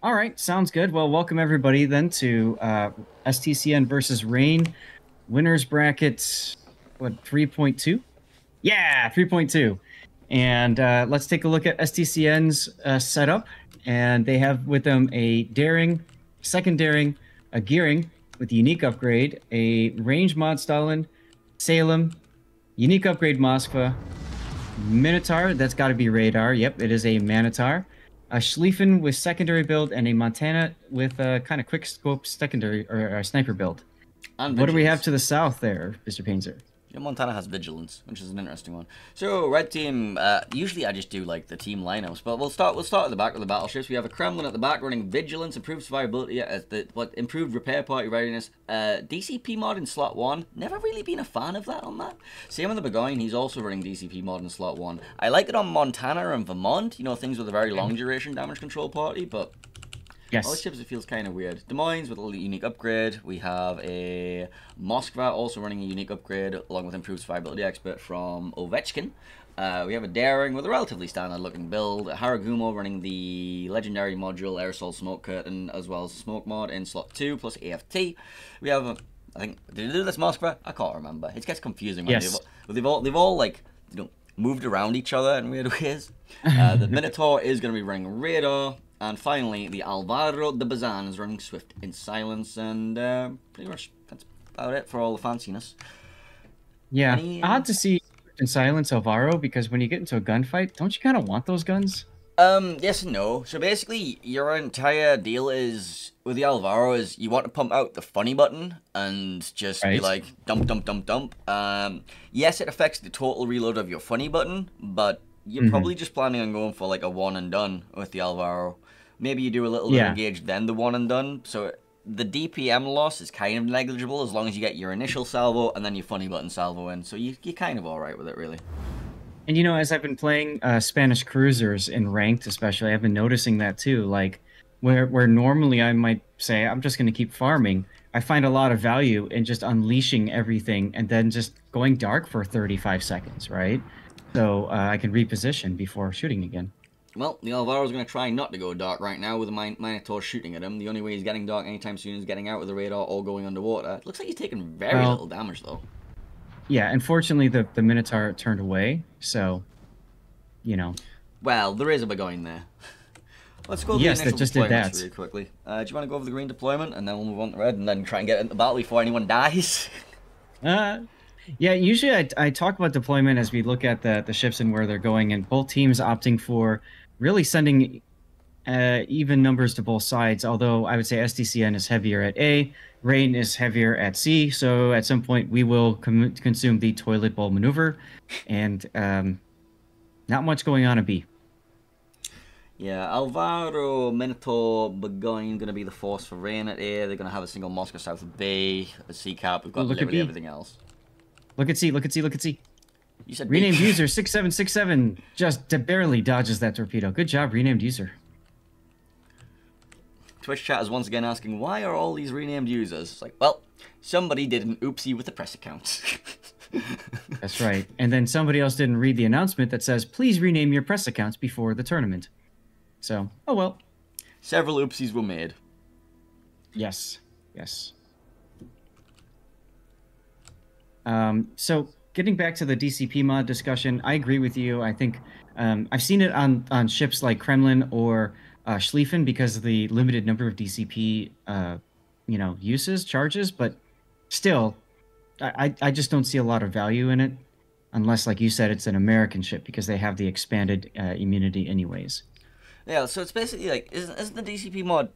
All right, sounds good. Well, welcome everybody then to STCN versus Rain winners brackets. What 3.2? Yeah, 3.2. And let's take a look at STCN's setup. And they have with them a daring, second daring, a gearing with the unique upgrade, a range mod Stalin, Salem, unique upgrade Moskva, Minotaur, that's got to be radar. Yep, it is a Minotaur. A Schlieffen with secondary build and a Montana with a kind of quick scope secondary or sniper build. And What do we have vigilance. to the south there, Mr. Painter? Yeah, Montana has vigilance, which is an interesting one. So red team, usually I just do like the team lineups, but we'll start at the back with the battleships. We have a Kremlin at the back running vigilance, improved survivability, improved repair party readiness. DCP mod in slot 1. Never really been a fan of that on that. Same with the Burgoyne, he's also running DCP mod in slot 1. I like it on Montana and Vermont, you know, things with a very long duration damage control party, but Yes. all the ships, it feels kind of weird. Des Moines with a little unique upgrade. We have a Moskva also running a unique upgrade along with improved survivability expert from Ovechkin. We have a Daring with a relatively standard looking build. A Haragumo running the legendary module Aerosol Smoke Curtain as well as Smoke Mod in slot 2 plus AFT. We have I think, did they do this Moskva? I can't remember. It gets confusing when Yes. they've all like, you know, moved around each other in weird ways. The Minotaur is going to be running radar. And finally, the Alvaro de Bazan is running Swift in silence, and pretty much that's about it for all the fanciness. Yeah, Any odd to see in silence Alvaro because when you get into a gunfight, don't you kind of want those guns? yes and no. So basically, your entire deal is with the Alvaro is you want to pump out the funny button and just be like dump, dump, dump, dump. Yes, it affects the total reload of your funny button, but you're probably just planning on going for like a one and done with the Alvaro. Maybe you do a little bit of engage, then the one and done. So the DPM loss is kind of negligible as long as you get your initial salvo and then your funny button salvo in. So you're kind of alright with it, really. And you know, as I've been playing Spanish cruisers in ranked, especially, I've been noticing that too. Like, where normally I might say I'm just going to keep farming, I find a lot of value in just unleashing everything and then just going dark for 35 seconds, right? So I can reposition before shooting again. Well, the Alvaro's going to try not to go dark right now with the Minotaur shooting at him. The only way he's getting dark anytime soon is getting out of the radar or going underwater. Looks like he's taking very little damage, though. Yeah, unfortunately, the Minotaur turned away, so, you know. Well, there is a Burgoyne there. Let's go over yes, the initial that just did deployments that. really quickly. Do you want to go over the green deployment, and then we'll move on to red, and then try and get into battle before anyone dies? Yeah, usually I talk about deployment as we look at the ships and where they're going, and both teams opting for really sending even numbers to both sides, although I would say STCN is heavier at A, Rain is heavier at C, so at some point we will consume the toilet bowl maneuver, and not much going on at B. Yeah, Alvaro, Minotaur, Burgoyne going to be the force for Rain at A. They're going to have a single Moscow south of B, a C cap. We've got literally everything else. Look at C, look at C, look at C. You said renamed user 6767 just barely dodges that torpedo. Good job, renamed user. Twitch chat is once again asking, why are all these renamed users? It's like, well, somebody did an oopsie with the press account. That's right. And then somebody else didn't read the announcement that says, please rename your press accounts before the tournament. So, oh well. Several oopsies were made. Yes. Yes. So getting back to the DCP mod discussion, I agree with you. I think I've seen it on ships like Kremlin or Schlieffen because of the limited number of DCP charges, but still, I just don't see a lot of value in it, unless, like you said, it's an American ship because they have the expanded immunity anyways. Yeah, so it's basically like, isn't the DCP mod,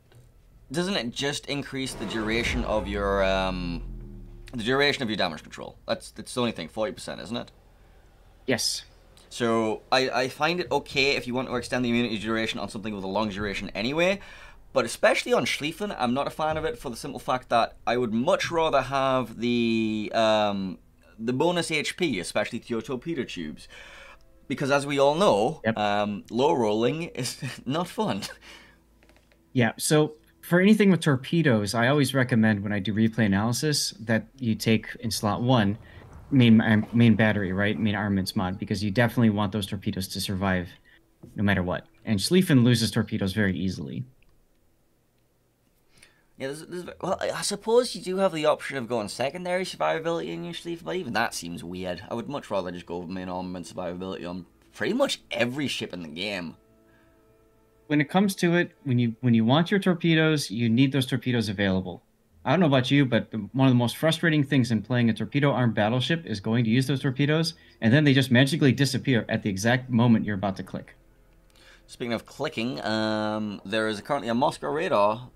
doesn't it just increase the duration of your damage control? That's the only thing, 40%, isn't it? Yes. So I find it okay if you want to extend the immunity duration on something with a long duration anyway, but especially on Schlieffen, I'm not a fan of it for the simple fact that I would much rather have the bonus HP, especially to your torpedo tubes. Because as we all know, low rolling is not fun. Yeah, so for anything with torpedoes, I always recommend when I do replay analysis that you take in slot 1 main battery, right? Main armaments mod, because you definitely want those torpedoes to survive no matter what. And Schlieffen loses torpedoes very easily. Yeah, well, I suppose you do have the option of going secondary survivability in your sleeve, but even that seems weird. I would much rather just go main armament survivability on pretty much every ship in the game. When it comes to it, when you want your torpedoes, you need those torpedoes available. I don't know about you, but one of the most frustrating things in playing a torpedo-armed battleship is going to use those torpedoes, and then they just magically disappear at the exact moment you're about to click. Speaking of clicking, there is currently a Moscow radar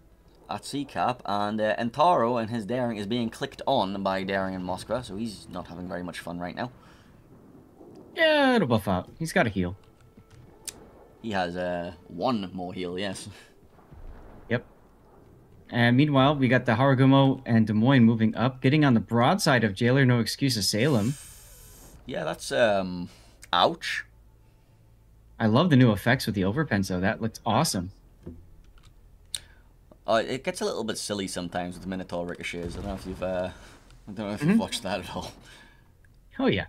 at CCAP, and Entaro and his Daring is being clicked on by Daring in Moscow, so he's not having very much fun right now. Yeah, it'll buff out. He's got a heal. He has one more heal, yes. Yep. And meanwhile, we got the Haragumo and Des Moines moving up, getting on the broadside of Jailer No Excuses Salem. Yeah, that's, ouch. I love the new effects with the overpens, though. That looks awesome. It gets a little bit silly sometimes with the Minotaur ricochets. I don't know if you've watched that at all. Oh, yeah.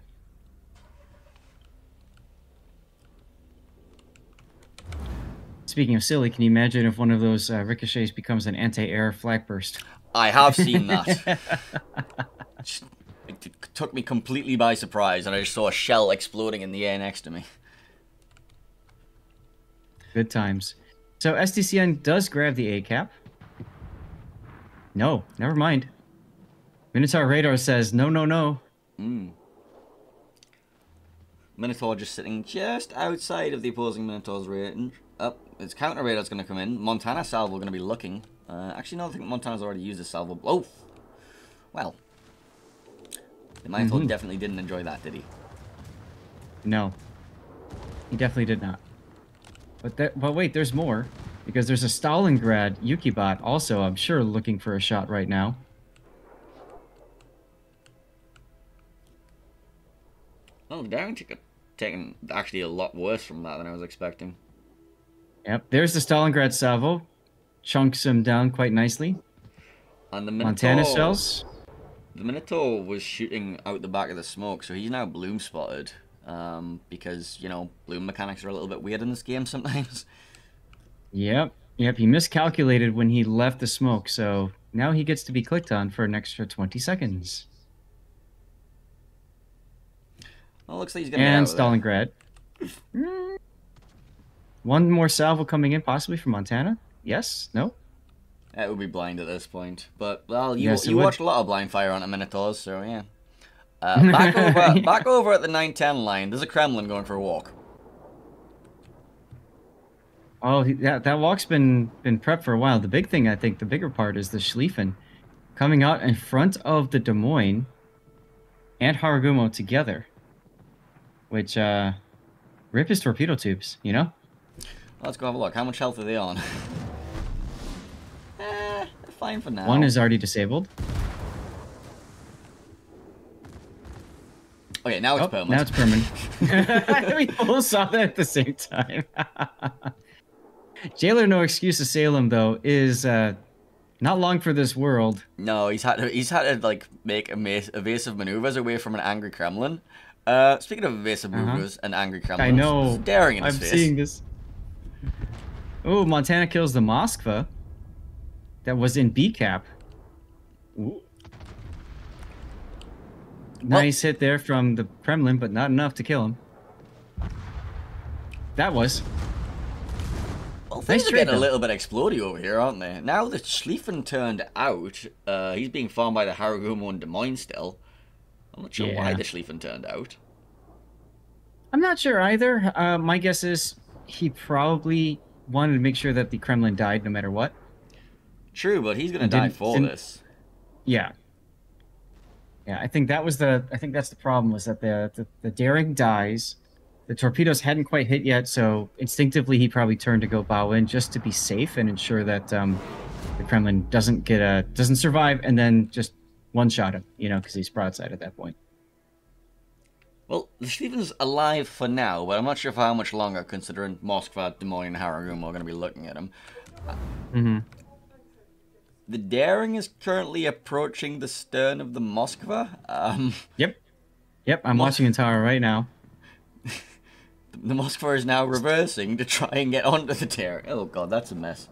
Speaking of silly, can you imagine if one of those ricochets becomes an anti-air flak burst? I have seen that. It took me completely by surprise, and I just saw a shell exploding in the air next to me. Good times. So STCN does grab the A-cap. No, never mind. Minotaur Radar says, no, no, no. Minotaur just sitting just outside of the opposing Minotaur's range. Up, its counter radar's going to come in. Montana salvo going to be looking. Actually, no, I think Montana's already used a salvo. Oh, well. The Minotaur definitely didn't enjoy that, did he? No, he definitely did not. But wait, there's more. Because there's a Stalingrad Yukibot also, I'm sure, looking for a shot right now. Oh, Darren taken actually a lot worse from that than I was expecting. Yep, there's the Stalingrad salvo. Chunks him down quite nicely. And the Minotaur, Montana shells. The Minotaur was shooting out the back of the smoke, so he's now bloom spotted. Because, you know, bloom mechanics are a little bit weird in this game sometimes. Yep, he miscalculated when he left the smoke, so now he gets to be clicked on for an extra 20 seconds. Well, looks like he's gonna get out of Stalingrad. One more salvo coming in, possibly from Montana? Yes? No? It would be blind at this point. But, well, you watched a lot of blind fire on the Minotaurs, so yeah. Back over at the 910 line, there's a Kremlin going for a walk. Oh, that walk's been prepped for a while. The big thing, I think, the bigger part is the Schlieffen coming out in front of the Des Moines and Haragumo together. Which, rip his torpedo tubes, you know? Let's go have a look. How much health are they on? They're fine for now. One is already disabled. Okay, now it's permanent. Now it's permanent. We both saw that at the same time. Jailer No Excuses Salem, though, is not long for this world. No, he's had to like make evasive maneuvers away from an angry Kremlin. Speaking of evasive maneuvers and angry Kremlins, I know. Daring in his face. I'm seeing this. Oh, Montana kills the Moskva. That was in B-cap. Ooh. Nice hit there from the Kremlin, but not enough to kill him. That was. Well, things are getting a little bit explodey over here, aren't they? Now that Schlieffen turned out, he's being farmed by the Haragumo and Des Moines still. I'm not sure why the Schlieffen turned out. I'm not sure either. My guess is he probably wanted to make sure that the Kremlin died no matter what. True, but he's going to die for this. Yeah. Yeah, I think that's the problem, was that the Daring dies. The torpedoes hadn't quite hit yet, so instinctively he probably turned to go bow in just to be safe and ensure that the Kremlin doesn't survive and then just one-shot him, you know, because he's broadside at that point. Well, the Schlieffen's alive for now, but I'm not sure for how much longer, considering Moskva, Des Moines, and Haragumo are going to be looking at him. The Daring is currently approaching the stern of the Moskva. Yep, I'm watching Antara right now. The Moskva is now reversing to try and get onto the Daring. Oh god, that's a mess.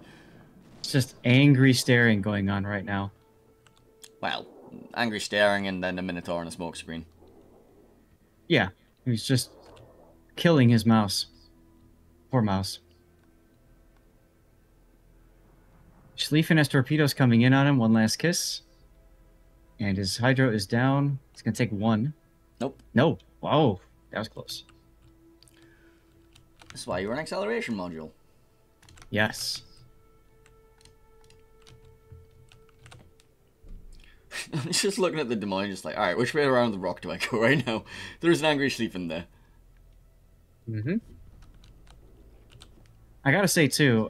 It's just angry staring going on right now. Well, angry staring and then a Minotaur and a smoke screen. Yeah, he's just killing his mouse. Poor mouse. Schlieffen has torpedoes coming in on him. One last kiss. And his Hydro is down. He's going to take one. Nope. No. Whoa. That was close. This is why you're an acceleration module. Yes. I'm just looking at the Des Moines, just like, alright, which way around the rock do I go right now? There's an angry Schlieffen there. Mm-hmm. I gotta say, too,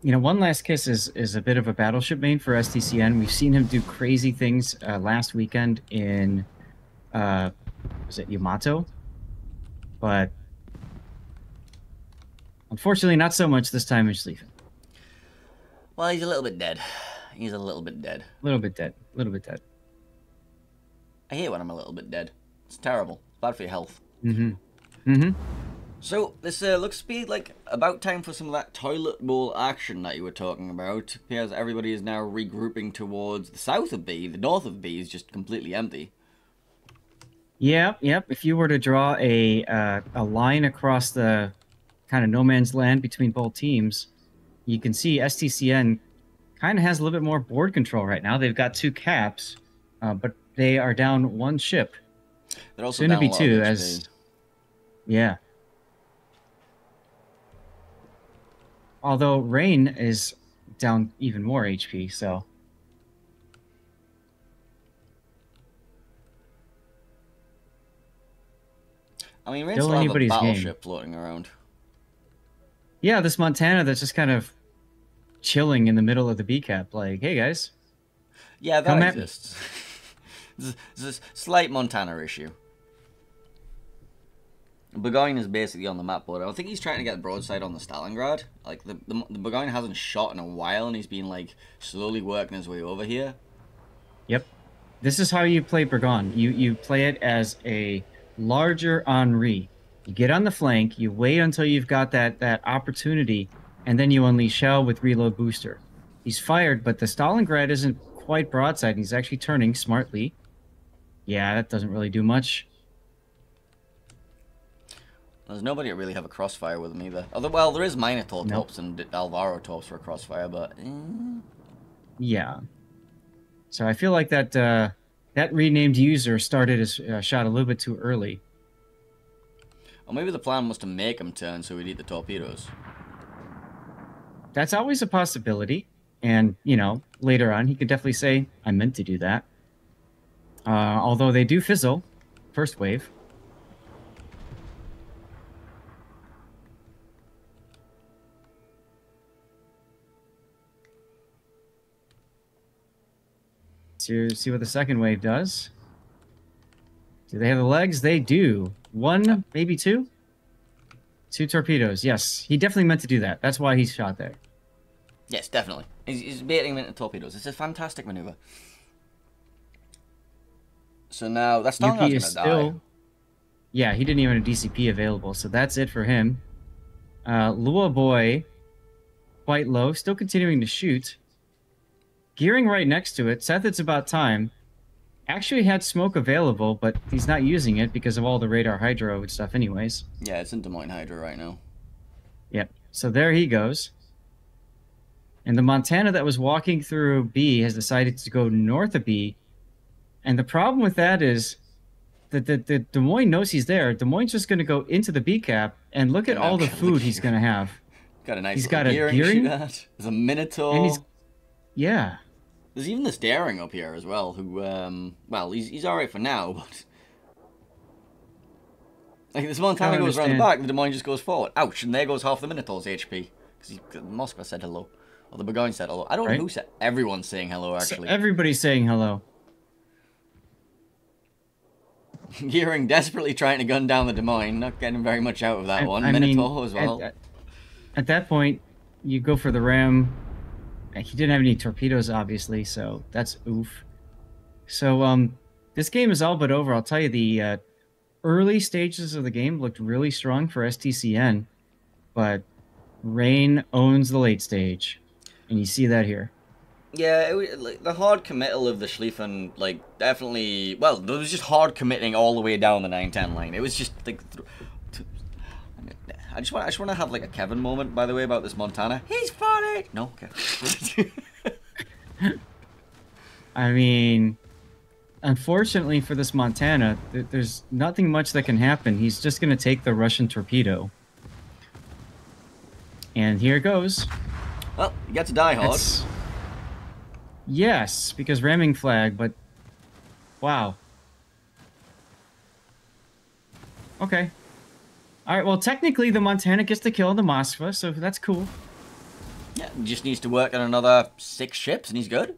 you know, One Last Kiss is a bit of a battleship main for STCN. We've seen him do crazy things last weekend in, was it Yamato? But unfortunately, not so much this time in Schlieffen. Well, he's a little bit dead. He's a little bit dead. A little bit dead. A little bit dead. I hate when I'm a little bit dead. It's terrible. It's bad for your health. Mm-hmm. Mm-hmm. So, this looks to be like about time for some of that toilet bowl action that you were talking about, because everybody is now regrouping towards the south of B. The north of B is just completely empty. Yep, yep. If you were to draw a line across the kind of no man's land between both teams, you can see STCN kind of has a little bit more board control right now. They've got 2 caps, but they are down 1 ship. They're also soon down to be a lot 2 of as HP. Yeah. Although Rain is down even more HP, so I mean, Rain still still have a anybody's battleship game. floating around. Yeah, this Montana that's just kind of chilling in the middle of the B cap, like, hey guys. Yeah, Come that at exists. There's a slight Montana issue. Burgoyne is basically on the map border. I think he's trying to get broadside on the Stalingrad. Like, the Burgoyne hasn't shot in a while, and he's been, like, slowly working his way over here. Yep. This is how you play Burgoyne. You play it as a larger Henri. You get on the flank, you wait until you've got that opportunity, and then you unleash shell with reload booster. He's fired, but the Stalingrad isn't quite broadside. He's actually turning smartly. Yeah, that doesn't really do much. There's nobody that really have a crossfire with him either. Although, well, there is Minotaur Nope. tops and Alvaro tops for a crossfire, but... Yeah. So I feel like that that renamed user started his shot a little bit too early. Or maybe the plan was to make him turn so he'd eat the torpedoes. That's always a possibility. And, you know, later on, he could definitely say, I meant to do that. Although they do fizzle. First wave. To see what the second wave does. Do they have the legs? They do. 1, maybe 2? 2 torpedoes. Yes, he definitely meant to do that. That's why he shot there. Yes, definitely. He's baiting him into torpedoes. It's a fantastic maneuver. So now, that Stalingrad's gonna die. Yeah, he didn't even have a DCP available, so that's it for him. Lua Boy, quite low, still continuing to shoot. Gearing right next to it. Seth, it's about time. Actually had smoke available, but he's not using it because of all the radar hydro and stuff anyways. Yeah, it's in Des Moines Hydro right now. Yep. So there he goes. And the Montana that was walking through B has decided to go north of B. And the problem with that is that the Des Moines knows he's there. Des Moines just going to go into the B cap and look at all the food he's going to have. Got a nice he's got a gearing. There's a Minotaur. And yeah. There's even this Daring up here as well, who, well, he's alright for now, but... Like, this Montana goes around the back, the Des Moines just goes forward. Ouch, and there goes half the Minotaur's HP. Because Moskva said hello. Or the Burgoyne said hello. I don't know who said... Everyone's saying hello, actually. So everybody's saying hello. Gearing desperately trying to gun down the Des Moines, not getting very much out of that one. Minotaur as well. At that point, you go for the ram. He didn't have any torpedoes, obviously, so that's oof. So, this game is all but over. I'll tell you, the early stages of the game looked really strong for STCN, but Rain owns the late stage. And you see that here. Yeah, like, the hard committal of the Schlieffen, like, definitely... Well, there was just hard committing all the way down the 9-10 line. It was just, like... I just want to have, like, a Kevin moment, by the way, about this Montana. He's funny! No? Okay. I mean, unfortunately for this Montana, there's nothing much that can happen. He's just going to take the Russian torpedo. And here it goes. Well, you got to die hard. Yes, because ramming flag, but wow. Okay. All right, well, technically the Montana gets to kill the Moskva, so that's cool. Yeah, he just needs to work on another 6 ships and he's good.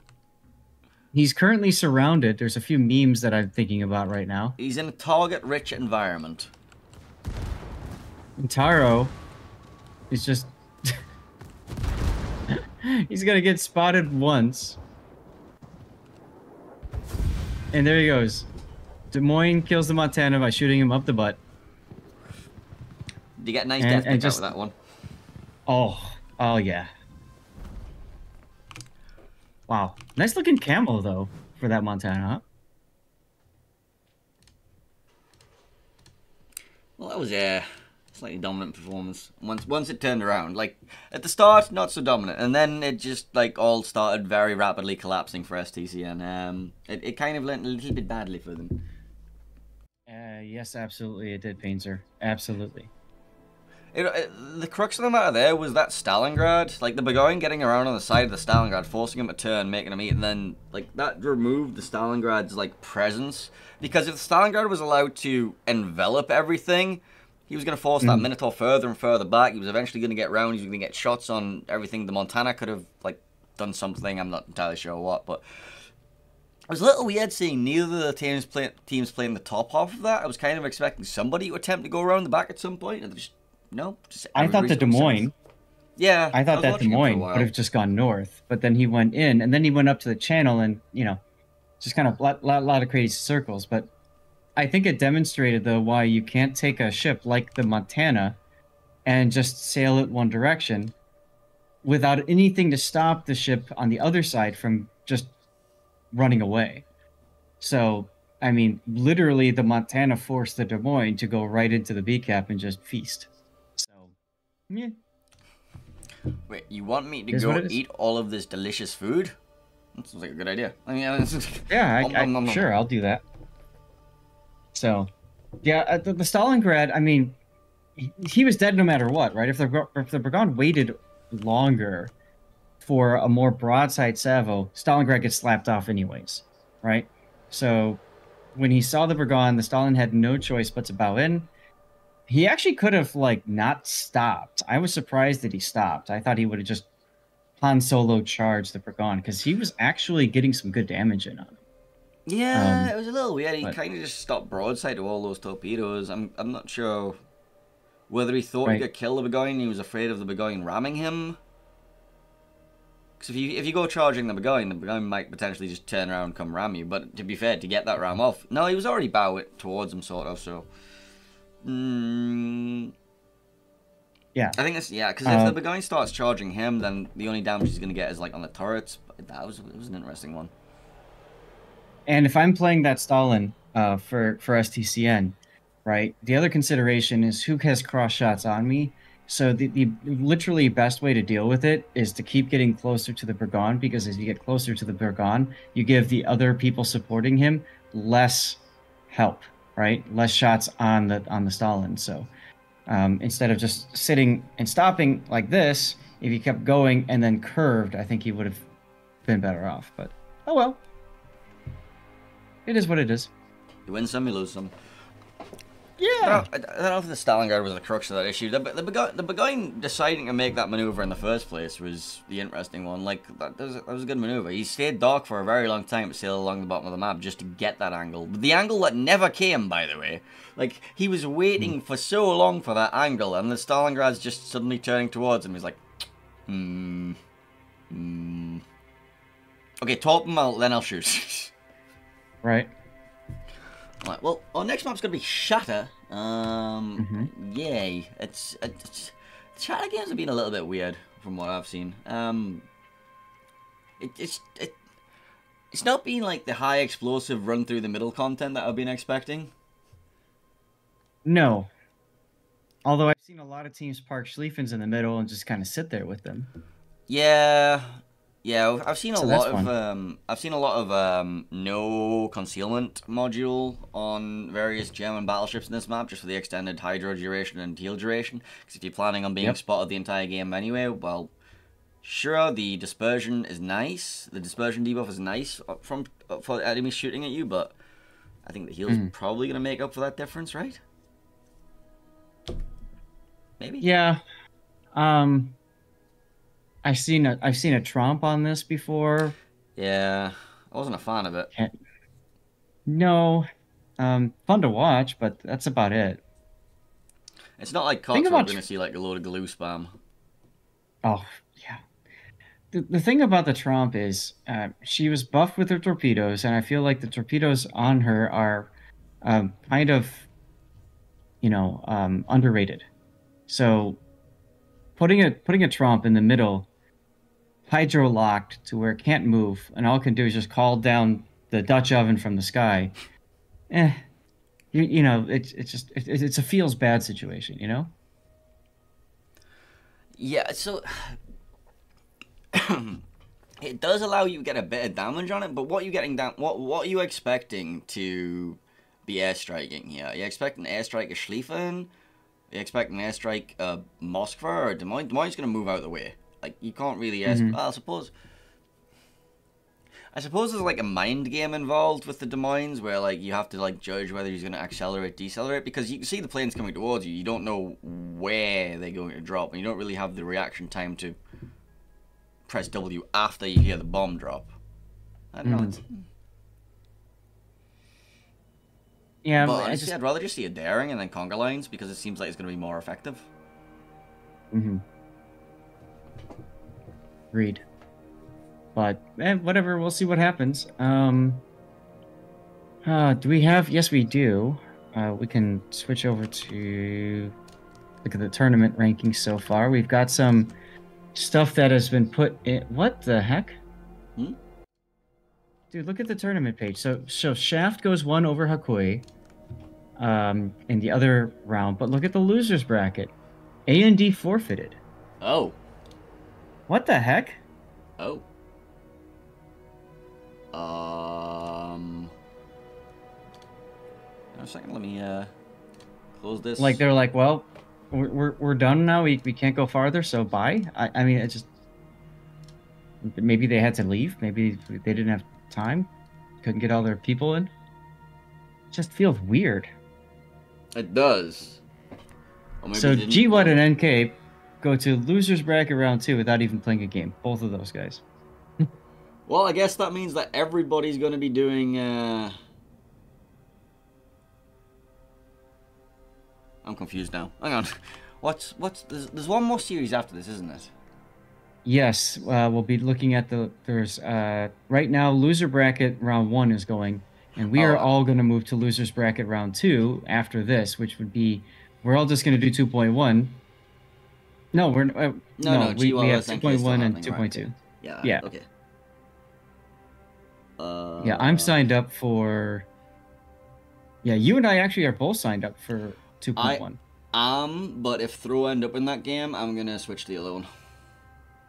He's currently surrounded. There's a few memes that I'm thinking about right now. He's in a target-rich environment. And Taro is just... He's gonna get spotted once. And there he goes. Des Moines kills the Montana by shooting him up the butt. Did you get a nice death pick out with that one? Oh yeah. Wow. Nice looking camo, though, for that Montana, huh? Well, that was a slightly dominant performance. Once it turned around. Like, at the start, not so dominant. And then it just, like, all started very rapidly collapsing for STCN. It kind of went a little bit badly for them. Yes, absolutely. It did, Painter. Absolutely. The crux of the matter there was that Stalingrad, like the Burgoyne getting around on the side of the Stalingrad, forcing him to turn, making him eat, and then like that removed the Stalingrad's like presence. Because if the Stalingrad was allowed to envelop everything, he was going to force that Minotaur further and further back. He was eventually going to get round. He was going to get shots on everything. The Montana could have like done something. I'm not entirely sure what, but it was a little weird seeing neither of the teams playing the top half of that. I was kind of expecting somebody to attempt to go around the back at some point, and just no. I thought the Des Moines. Yeah, I thought that Des Moines would have just gone north, but then he went in, and then he went up to the channel, and just kind of lot of crazy circles. But I think it demonstrated though why you can't take a ship like the Montana and just sail it one direction without anything to stop the ship on the other side from just running away. So, I mean, literally the Montana forced the Des Moines to go right into the B cap and just feast. So, yeah. Wait, you want me to go eat all of this delicious food? That sounds like a good idea. I mean, yeah, sure, I'll do that. So, yeah, the Stalingrad, I mean, he was dead no matter what, right? If the Burgoyne waited longer for a more broadside salvo, Stalingrad gets slapped off anyways, right? So when he saw the Burgoyne, the Stalin had no choice but to bow in. He actually could have, like, not stopped. I was surprised that he stopped. I thought he would have just Han Solo charged the Burgoyne, because he was actually getting some good damage in on him. Yeah, it was a little weird. He kind of just stopped broadside to all those torpedoes. I'm not sure whether he thought he could kill the Burgoyne and he was afraid of the Burgoyne ramming him. Because if you go charging the Burgoyne might potentially just turn around and come ram you. But to be fair, to get that ram off... No, he was already bowed towards him, sort of, so... Yeah. I think that's... Yeah, because if the Burgoyne starts charging him, then the only damage he's going to get is, like, on the turrets. But it was an interesting one. And if I'm playing that Stalin for STCN, right, the other consideration is who has cross shots on me. So the literally best way to deal with it is to keep getting closer to the Burgoyne, because as you get closer to the Burgoyne, you give the other people supporting him less help, right? Less shots on the Stalin. So instead of just sitting and stopping like this, if you kept going and then curved, I think he would have been better off. But oh well. It is what it is. You win some, you lose some. Yeah. I don't know if the Stalingrad was the crux of that issue. The Burgoyne deciding to make that maneuver in the first place was the interesting one. Like, that was a good maneuver. He stayed dark for a very long time to sail along the bottom of the map just to get that angle. The angle that never came, by the way. Like, he was waiting for so long for that angle, and the Stalingrad's just suddenly turning towards him. He's like, Okay, top him, then I'll shoot. Right. Right, well, our next map's going to be Shatter. Yay. Shatter games have been a little bit weird from what I've seen. It's not been like the high explosive run through the middle content that I've been expecting. No. Although I've seen a lot of teams park Schlieffens in the middle and just kind of sit there with them. Yeah, yeah. I've seen a So lot that's of no concealment module on various German battleships in this map, just for the extended hydro duration and teal duration. Because if you're planning on being spotted the entire game anyway, well, sure, the dispersion is nice. The dispersion debuff is nice for enemies shooting at you, but I think the heal's probably gonna make up for that difference, right? Maybe. Yeah. I've seen a Trump on this before. Yeah, I wasn't a fan of it. No. Fun to watch, but that's about it. It's not like COTS where we're gonna see like a load of glue spam. Oh, yeah. The thing about the Trump is she was buffed with her torpedoes, and I feel like the torpedoes on her are kind of, underrated. So putting a Trump in the middle, hydro locked to where it can't move, and all it can do is just call down the Dutch oven from the sky. It's a feels bad situation, Yeah, so it does allow you to get a bit of damage on it, but what are you getting down? What are you expecting to be airstriking here? Are you expecting to airstrike a Schlieffen? Are you expecting to airstrike a Moskva or Des Moines? Des Moines is going to move out of the way. Like, you can't really airstrike. Well, I suppose there's like a mind game involved with the Des Moines where like you have to like judge whether he's going to accelerate, decelerate, because you can see the planes coming towards you. You don't know where they're going to drop, and you don't really have the reaction time to press W after you hear the bomb drop. I don't know. Yeah, but honestly, I'd rather just see a daring and then conga lines because it seems like it's going to be more effective. Agreed. But whatever, we'll see what happens. Do we have? Yes, we do. We can switch over to look at the tournament rankings so far. We've got some stuff that has been put in. What the heck? Dude, look at the tournament page. So Shaft goes 1 over Hakui in the other round, but look at the losers bracket. A&D forfeited. Oh. What the heck? Oh. A second, let me close this. Like they're like, well, we're done now. We can't go farther, so bye. I mean, it's just maybe they had to leave. Maybe they didn't have time. Couldn't get all their people in. It just feels weird. It does. So G1 and NK go to losers bracket round 2 without even playing a game. Both of those guys. Well, I guess that means that everybody's going to be doing. I'm confused now. Hang on. What's there's one more series after this, isn't it? Yes, we'll be looking at there's right now loser bracket round 1 is going, and we are all going to move to losers bracket round 2 after this, which would be we're all just going to do 2.1. No, we're no, we have 2.1 and 2.2. Yeah. Okay. Yeah, I'm signed up for. Yeah, you and I actually are both signed up for 2.1. But if Throw end up in that game, I'm gonna switch to the other one.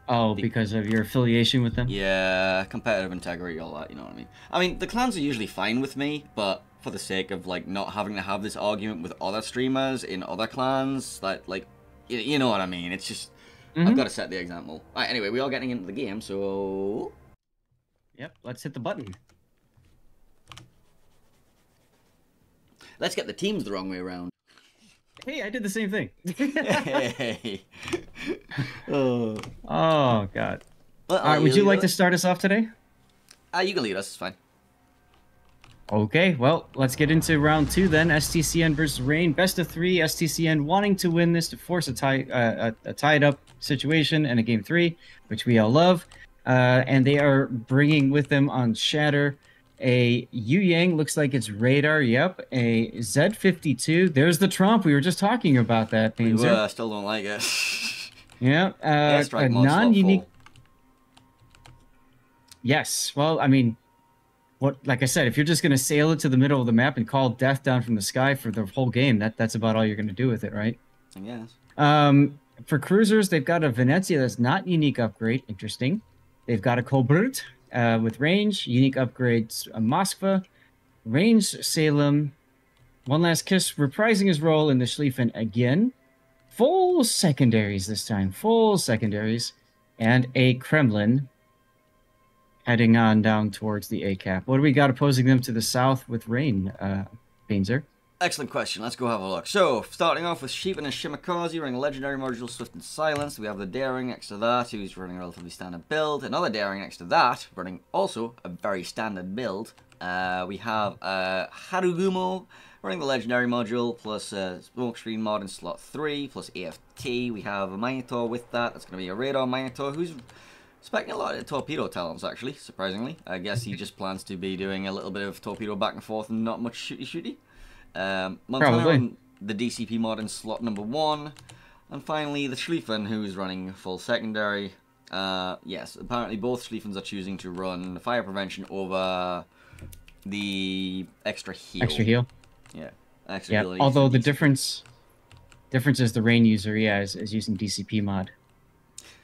Oh, because of your affiliation with them? Yeah, competitive integrity, all that, you know what I mean? I mean, the clans are usually fine with me, but for the sake of, like, not having to have this argument with other streamers in other clans, that, like, you know what I mean? It's just, I've got to set the example. Alright, anyway, we are getting into the game, so... Yep, let's hit the button. Let's get the teams the wrong way around. Hey, I did the same thing. Hey. Oh, God. Well, all right, would you like to start us off today? You can lead us, it's fine. Okay, well, let's get into round 2 then. STCN versus Rain. Best of 3. STCN wanting to win this to force a tied-up situation and a game 3, which we all love. And they are bringing with them on Shatter a Yu Yang, looks like it's radar. Yep, a Z52. There's the Trump. We were just talking about that. I still don't like it. Yeah, a non-unique. Yes. Well, I mean, like I said, if you're just going to sail it to the middle of the map and call death down from the sky for the whole game, that's about all you're going to do with it, right? I guess. For cruisers, they've got a Venezia that's not unique upgrade. Interesting. They've got a Colbert with range, unique upgrades, a Moskva, range Salem, One Last Kiss, reprising his role in the Schlieffen again. Full secondaries this time, full secondaries, and a Kremlin heading on down towards the A cap. What do we got opposing them to the south with rain, Painzer? Excellent question. Let's go have a look. So, starting off with Sheevan and Shimakaze running Legendary Module Swift and Silence. We have the Daring next to that, who's running a relatively standard build. Another Daring next to that, running also a very standard build. We have Harugumo running the Legendary Module, plus Smokescreen mod in slot 3, plus AFT. We have a Minotaur with that. That's going to be a Radar Minotaur, who's expecting a lot of torpedo talents, actually, surprisingly. I guess he just plans to be doing a little bit of torpedo back and forth and not much shooty-shooty. Montana on the DCP mod in slot number 1. And finally, the Schlieffen, who's running full secondary. Yes, apparently both Schlieffens are choosing to run fire prevention over the extra heal. Extra heal? Yeah. Extra heal. Although the difference is the rain user, is using DCP mod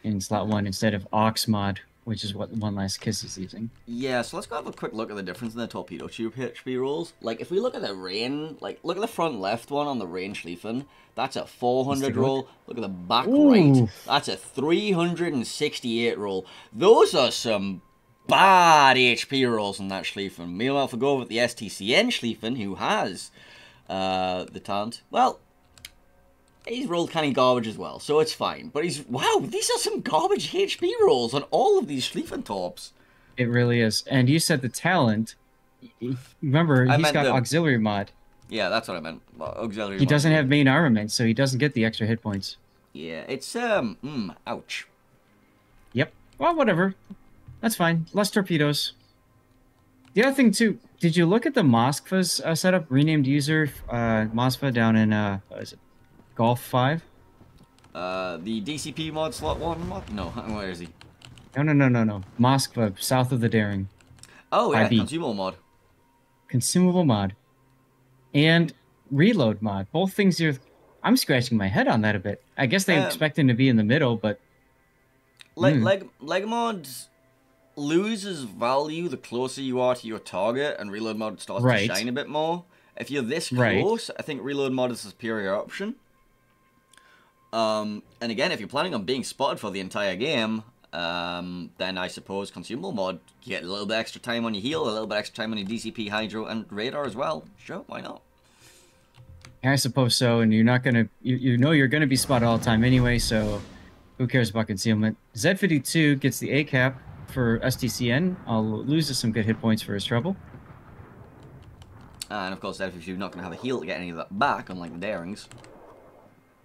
in slot 1 instead of Aux mod, which is what One Last Kiss is using. Yeah, so let's go have a quick look at the difference in the torpedo tube HP rolls. Like, if we look at the rain, like, look at the front left one on the rain Schlieffen. That's a 400 roll. Look at the back right. That's a 368 roll. Those are some bad HP rolls on that Schlieffen. Meanwhile, if we go over the STCN Schlieffen, who has the talent, well, he's rolled kind of garbage as well, so it's fine. But wow, these are some garbage HP rolls on all of these Schlieffen torps. It really is. And you said the talent. Remember, he's got auxiliary mod. Yeah, that's what I meant. Auxiliary. He doesn't have main armament, so he doesn't get the extra hit points. Yeah, it's ouch. Yep. Well, whatever. That's fine. Less torpedoes. The other thing too, did you look at the Moskva's setup? Renamed user Moskva down in what is it? Golf 5? The DCP mod slot 1 mod? No, where is he? No. Moskva, south of the Daring. Oh, yeah, consumable mod. Consumable mod. And reload mod. Both things here. I'm scratching my head on that a bit. I guess they expect him to be in the middle, but... Leg mod loses value the closer you are to your target, and reload mod starts to shine a bit more. If you're this close, I think reload mod is a superior option. And again, if you're planning on being spotted for the entire game, then I suppose consumable mod, you get a little bit extra time on your heal, a little bit extra time on your DCP, Hydro, and Radar as well. Sure, why not? I suppose so, and you're not gonna, you know you're gonna be spotted all the time anyway, so who cares about concealment? Z52 gets the A cap for STCN. I'll lose some good hit points for his trouble. And of course, Z52 not gonna have a heal to get any of that back, unlike the Darings.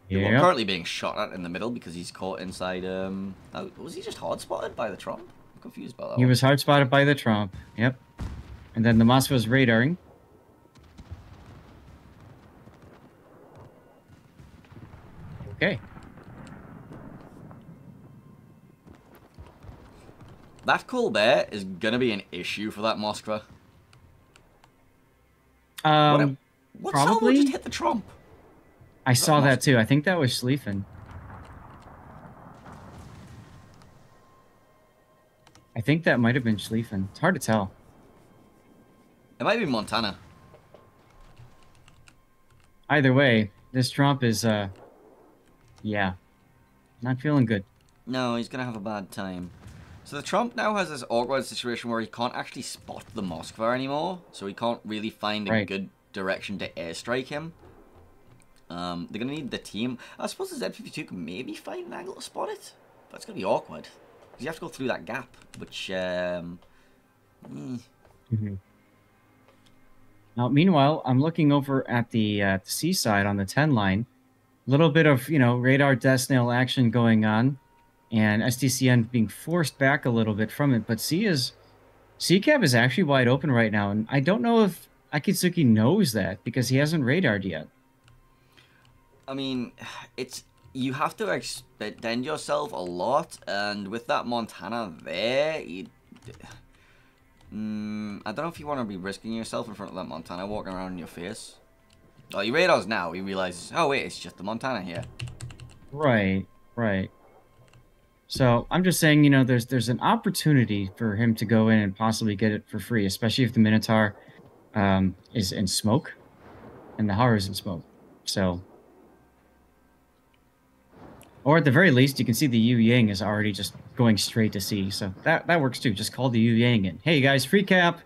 Yeah. Well, currently being shot at in the middle because he's caught inside. Was he just hard spotted by the Trump? I'm confused about that. He was hard spotted by the Trump. Yep. And then the Moskva's radaring. Okay. That Colbert is gonna be an issue for that Moskva. What salvo just hit the Trump? I saw that too. I think that was Schlieffen. I think that might have been Schlieffen. It's hard to tell. It might be Montana. Either way, this Trump is, yeah, not feeling good. No, he's gonna have a bad time. So the Trump now has this awkward situation where he can't actually spot the Moskva anymore, so he can't really find a good direction to airstrike him. They're going to need the team. I suppose the Z52 can maybe find an angle to spot it, but it's going to be awkward. Because you have to go through that gap, which... Now, meanwhile, I'm looking over at the seaside on the 10 line. A little bit of, radar death snail action going on. And STCN being forced back a little bit from it. But C-Cap is actually wide open right now. And I don't know if Akitsuki knows that because he hasn't radared yet. I mean, you have to extend yourself a lot, and with that Montana there, I don't know if you want to be risking yourself in front of that Montana walking around in your face. Oh, he radars now. He realizes, oh wait, it's just the Montana here. Right, right. So I'm just saying, you know, there's an opportunity for him to go in and possibly get it for free, especially if the Minotaur is in smoke and the Haru is in smoke. So, or at the very least, you can see the Yu Yang is already just going straight to C. So that works too. Just call the Yu Yang in. Hey guys, free cap.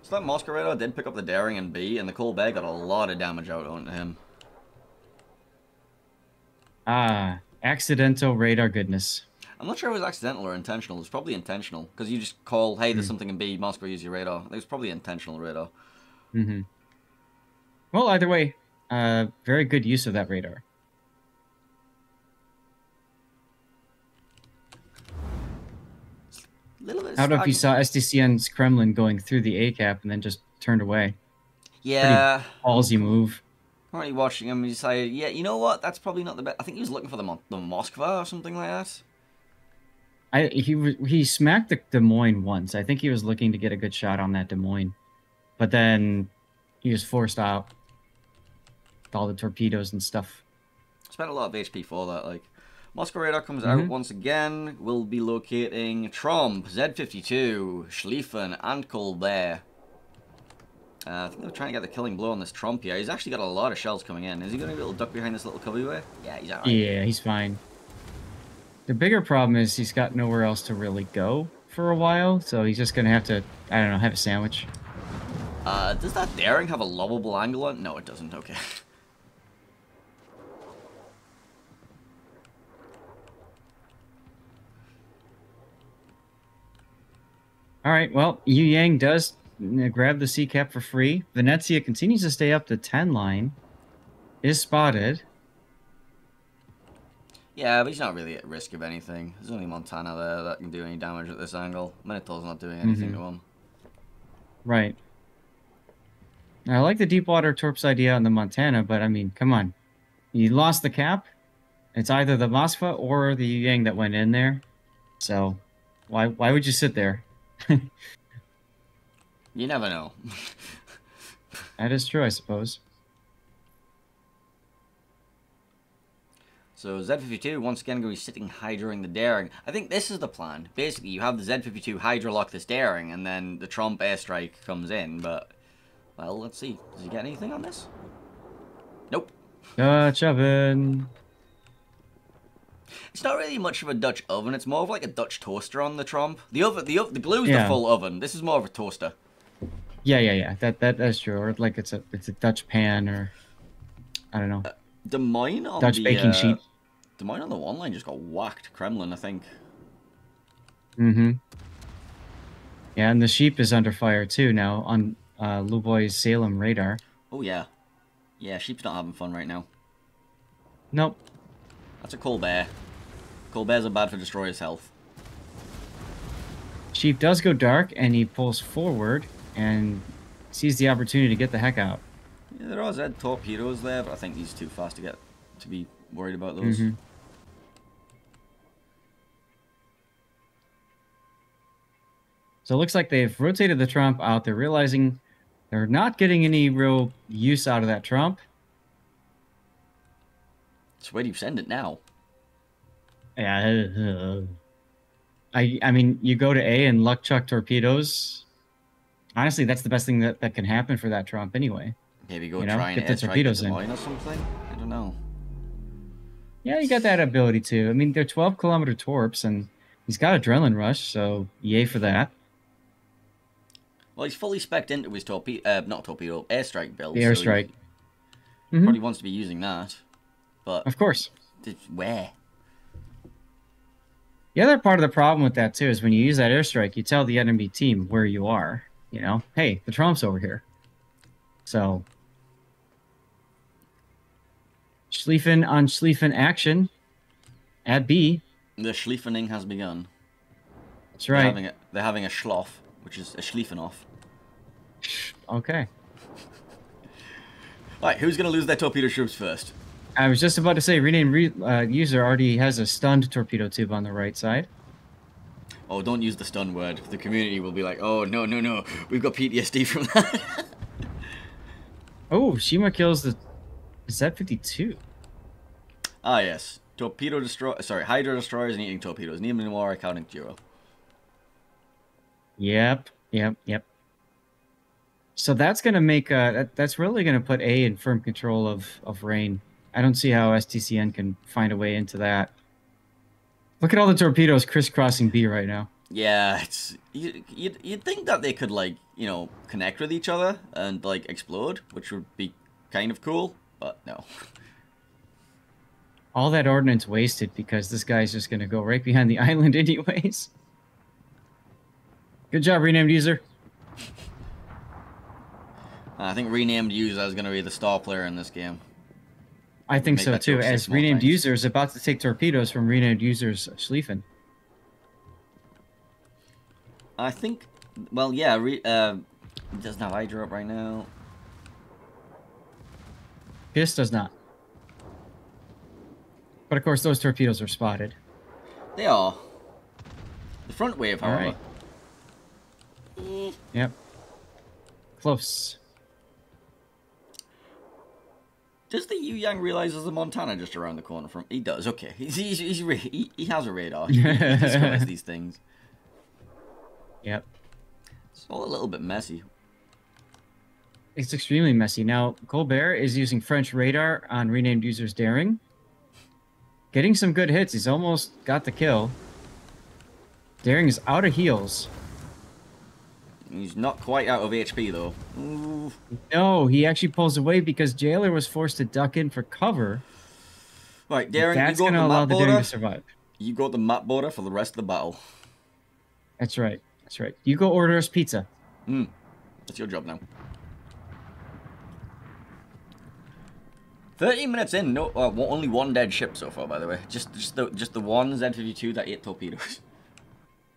So that Masquerader did pick up the Daring in B, and the Colbert got a lot of damage out onto him. Ah, accidental radar goodness. I'm not sure if it was accidental or intentional. It was probably intentional, because you just call, hey, there's something in B, Masquerader, use your radar. It was probably intentional radar. Mm-hmm. Well, either way, very good use of that radar. How about if you saw STCN's Kremlin going through the A cap and then just turned away? Yeah. Pretty ballsy move. Currently watching him, he decided, yeah, you know what? That's probably not the best. I think he was looking for the Moskva or something like that. He smacked the Des Moines once. I think he was looking to get a good shot on that Des Moines, but then he was forced out with all the torpedoes and stuff. Spent a lot of HP for that. Like, Masquerader comes out once again. We'll be locating Tromp, Z52, Schlieffen, and Colbert. I think they're trying to get the killing blow on this Tromp here. He's actually got a lot of shells coming in. Is he going to be able to duck behind this little cubby? Yeah, he's alright. Yeah, he's fine. The bigger problem is he's got nowhere else to really go for a while, so he's just going to have to, I don't know, have a sandwich. Does that Daring have a lovable angle on? No, it doesn't. Okay. Alright, well, Yu Yang does grab the C cap for free. Venezia continues to stay up the 10 line. Is spotted. Yeah, but he's not really at risk of anything. There's only Montana there that can do any damage at this angle. Minotaur's not doing anything to him. Right. I like the Deepwater Torps idea on the Montana, but I mean, come on. You lost the cap. It's either the Moskva or the Yu Yang that went in there. So, why would you sit there? You never know. That is true, I suppose. So Z52 once again going to be sitting Hydra-ing the Daring. I think this is the plan. Basically, you have the Z52 Hydra lock this Daring, and then the Tromp airstrike comes in. But, well, let's see. Does he get anything on this? Nope. Dutch oven. It's not really much of a Dutch oven. It's more of like a Dutch toaster on the Tromp. The glue's the full oven. This is more of a toaster. Yeah. That's true. Or like it's a Dutch pan, or I don't know. Des Moines on Dutch baking sheet. Des Moines on the one line just got whacked. Kremlin, I think. Yeah, and the sheep is under fire too now on Luboy's Salem radar. Oh yeah, yeah. Sheep's not having fun right now. Nope. That's a Colbert. Colberts are bad for Destroyer's health. Sheep does go dark, and he pulls forward and sees the opportunity to get the heck out. Yeah, there are Z torpedoes there, but I think he's too fast to be worried about those. So it looks like they've rotated the Trump out. They're realizing they're not getting any real use out of that Trump. So where do you send it now? Yeah. I mean, you go to A and luck chuck torpedoes. Honestly, that's the best thing that can happen for that Trump anyway. Maybe go try and get the torpedoes in or something. I don't know. Yeah, you got that ability too. I mean, they're 12-kilometer torps, and he's got adrenaline rush, so yay for that. Well, he's fully spec'd into his airstrike build. The airstrike. So he probably wants to be using that. But of course. Where? The other part of the problem with that too is when you use that airstrike, you tell the enemy team where you are. You know, hey, the Trump's over here. So, Schlieffen on Schlieffen action at B. The Schlieffening has begun. That's right. They're having a schloff, which is a Schlieffen off. Okay. Alright, who's going to lose their torpedo troops first? I was just about to say, rename user already has a stunned torpedo tube on the right side. Oh, don't use the stun word. The community will be like, oh, no, no, no. We've got PTSD from that. Oh, Shima kills the Z-52. Ah, yes. Torpedo destroy. Sorry, Hydro destroyers and eating torpedoes. Need more accounting duo. Yep, yep, yep. So that's gonna make that's really gonna put A in firm control of Rain. I don't see how STCN can find a way into that. Look at all the torpedoes crisscrossing B right now. Yeah, it's you'd think that they could like connect with each other and like explode, which would be kind of cool, but no. All that ordnance wasted because this guy's just gonna go right behind the island anyways. Good job, renamed user. I think renamed user is gonna be the star player in this game. I think so too. As renamed user is about to take torpedoes from renamed user's Schlieffen. I think, well, yeah, he doesn't have Hydra up right now. Piss does not. But of course, those torpedoes are spotted. They are. The front wave, however. Right. Yep. Close. Does the Yu Yang realize there's a Montana just around the corner from? He does. Okay, he has a radar. He discovers these things. Yep. It's all a little bit messy. It's extremely messy. Now, Colbert is using French radar on renamed user's Daring. Getting some good hits. He's almost got the kill. Daring is out of heals. He's not quite out of HP, though. Ooh. No, he actually pulls away because Jailer was forced to duck in for cover. Right, Daring, that's going to allow the Daring to survive. You got the map border for the rest of the battle. That's right. That's right. You go order us pizza. That's your job now. 13 minutes in, no, only one dead ship so far, by the way. Just the one Z-52 that ate torpedoes.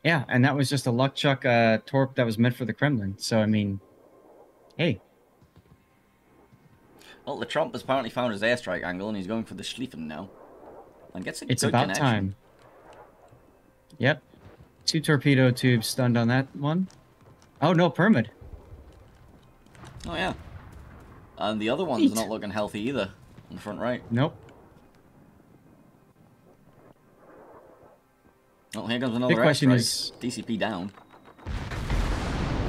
Yeah, and that was just a luck chuck torp that was meant for the Kremlin. So I mean, hey. Well, the Trump has apparently found his airstrike angle, and he's going for the Schlieffen now. And gets a it's good about connection. time. Yep. 2 torpedo tubes stunned on that one. Oh, no, permit. Oh, yeah. And the other one's not looking healthy either, in the front right. Nope. Oh, here comes another The question is... DCP down.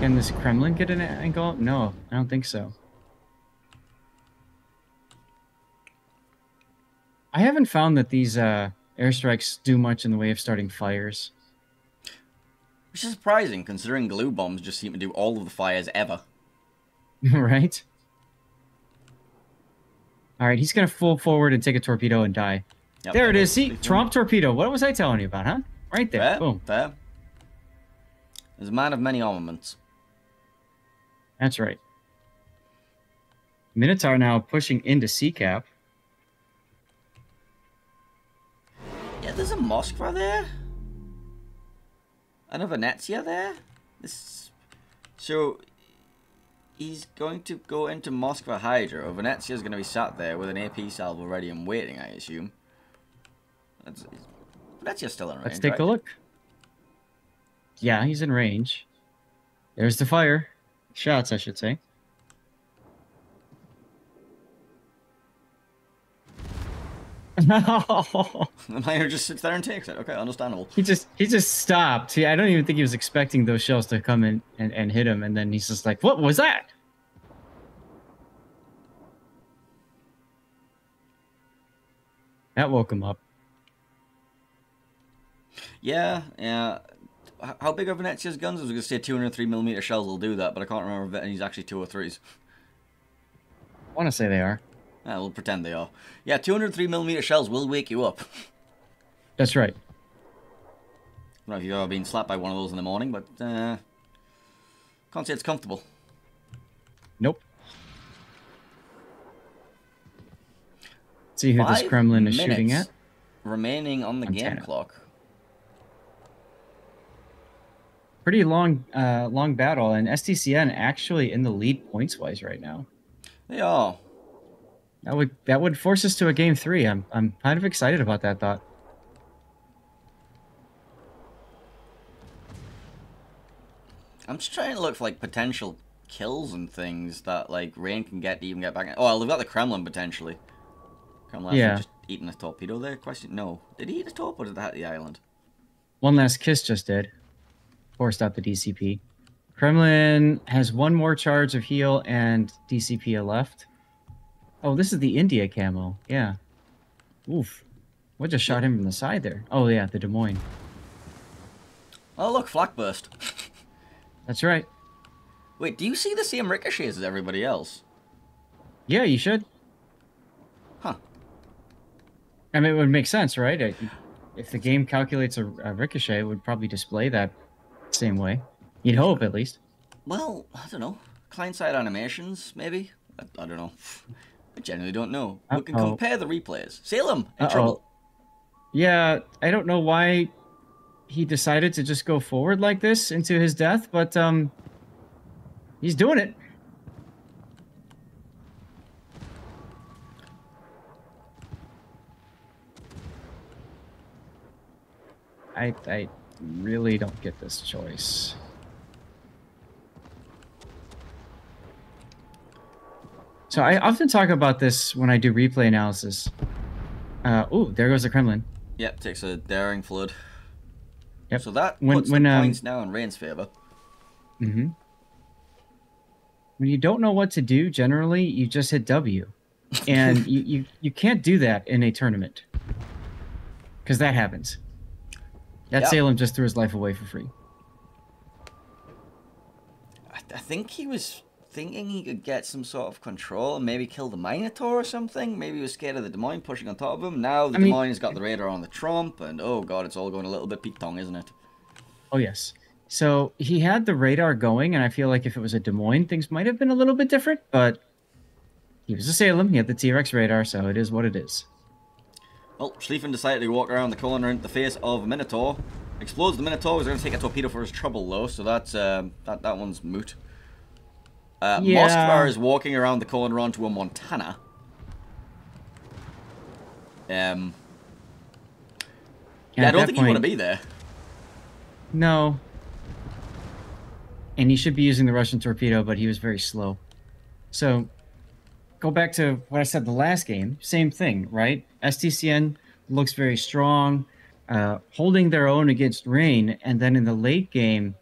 Can this Kremlin get an angle? No, I don't think so. I haven't found that these airstrikes do much in the way of starting fires. Which is surprising, considering glue bombs just seem to do all of the fires ever. Right? Alright, he's going to full forward and take a torpedo and die. Yep, there it is. See? Trump torpedo. What was I telling you about, huh? Right there. Fair, boom. Fair. There's a man of many armaments. That's right. Minotaur now pushing into C-cap. Yeah, there's a Moskva there. And a Venezia there. So he's going to go into Moskva Hydra. Venezia's going to be sat there with an AP salvo ready and waiting, I assume. Venezia's still in range. Let's take a look. Yeah, he's in range. There's the fire. Shots, I should say. No. The miner just sits there and takes it. Okay, understandable. He just stopped. I don't even think he was expecting those shells to come in and hit him, and then he's just like, "What was that?" That woke him up. Yeah, yeah. How big are Venezia's guns? I was going to say 203mm shells will do that, but I can't remember if he's actually 203s. I want to say they are. We'll pretend they are. Yeah, 203mm shells will wake you up. That's right. I don't know if you've ever been slapped by one of those in the morning, but can't say it's comfortable. Nope. Let's see who this Kremlin is shooting at. Remaining on the game clock. Pretty long battle, and STCN actually in the lead points-wise right now. They are. That would force us to a game 3. I'm kind of excited about that thought. I'm just trying to look for, like, potential kills and things that, like, Rain can get to even get back in. Oh, well, they've got the Kremlin, potentially. Kremlin Yeah. just eating a torpedo there? Question? No. Did he eat a torpedo or did that hit the island? One Last Kiss just did. Forced out the DCP. Kremlin has one more charge of heal and DCP left. Oh, this is the India camo. Yeah. Oof. What just shot him from the side there? Oh, yeah, the Des Moines. Oh, look, flak burst. That's right. Wait, do you see the same ricochets as everybody else? Yeah, you should. Huh. I mean, it would make sense, right? If the game calculates a ricochet, it would probably display that same way. You'd hope, at least. Well, I don't know. Client-side animations, maybe? I don't know. I genuinely don't know. We can compare the replays. Salem, in trouble. Yeah, I don't know why he decided to just go forward like this into his death, but he's doing it. I really don't get this choice. So I often talk about this when I do replay analysis. Oh, there goes the Kremlin. Yep, takes a daring flood. Yep. So that puts the points now in Rain's favor. Mm-hmm. When you don't know what to do, generally, you just hit W. And you can't do that in a tournament. Because that happens. That Salem just threw his life away for free. I think he was thinking he could get some sort of control and maybe kill the Minotaur or something. Maybe he was scared of the Des Moines pushing on top of him. Now the Des Moines has got the radar on the Trump, and oh god, it's all going a little bit Pete-tong, isn't it? Oh yes. So he had the radar going, and I feel like if it was a Des Moines, things might have been a little bit different, but he was a Salem. He had the T-Rex radar, so it is what it is. Well, Schlieffen decided to walk around the corner into the face of Minotaur. Explodes the Minotaur. He's going to take a torpedo for his trouble, though, so that's that one's moot. Moskva is walking around the corner onto a Montana. Yeah, I don't think you want to be there. No. And he should be using the Russian torpedo, but he was very slow. So, go back to what I said the last game. Same thing, right? STCN looks very strong, holding their own against Rain, and then in the late game,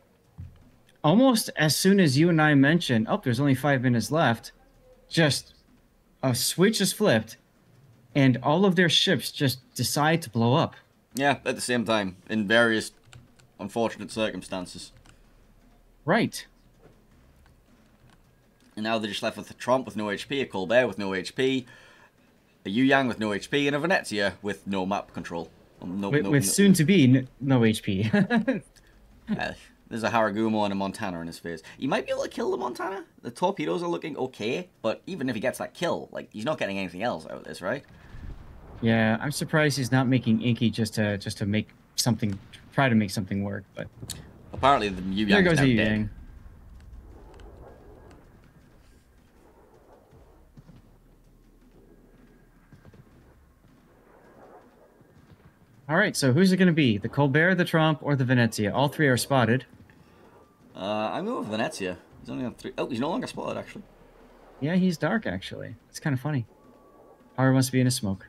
almost as soon as you and I mentioned, oh, there's only 5 minutes left, just a switch is flipped, and all of their ships just decide to blow up. Yeah, at the same time, in various unfortunate circumstances. Right. And now they're just left with a Trump with no HP, a Colbert with no HP, a Yu Yang with no HP, and a Venezia with no map control. With soon-to-be no HP. There's a Haragumo and a Montana in his face. He might be able to kill the Montana. The torpedoes are looking okay, but even if he gets that kill, like, he's not getting anything else out of this, right? Yeah, I'm surprised he's not making Inky just to make something, try to make something work, but... Apparently the Yu Yang is now dead. All right, so who's it going to be? The Colbert, the Trump, or the Venezia? All three are spotted. I'm going with Venezia. He's only on 3. Oh, he's no longer spotted, actually. Yeah, he's dark, actually. It's kind of funny. Power must be in his smoke.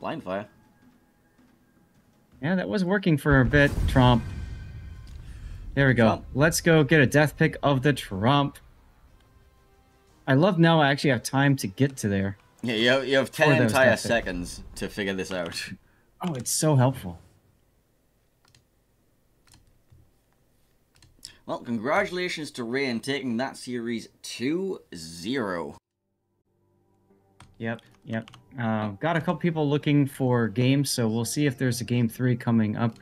Blind fire. Yeah, that was working for a bit. Trump. There we go. Trump. Let's go get a death pick of the Trump. I love now I actually have time to get to there. Yeah, you have 10 entire seconds to figure this out. Oh, it's so helpful. Well, congratulations to Rain taking that series 2-0. Yep. Got a couple people looking for games, so we'll see if there's a game 3 coming up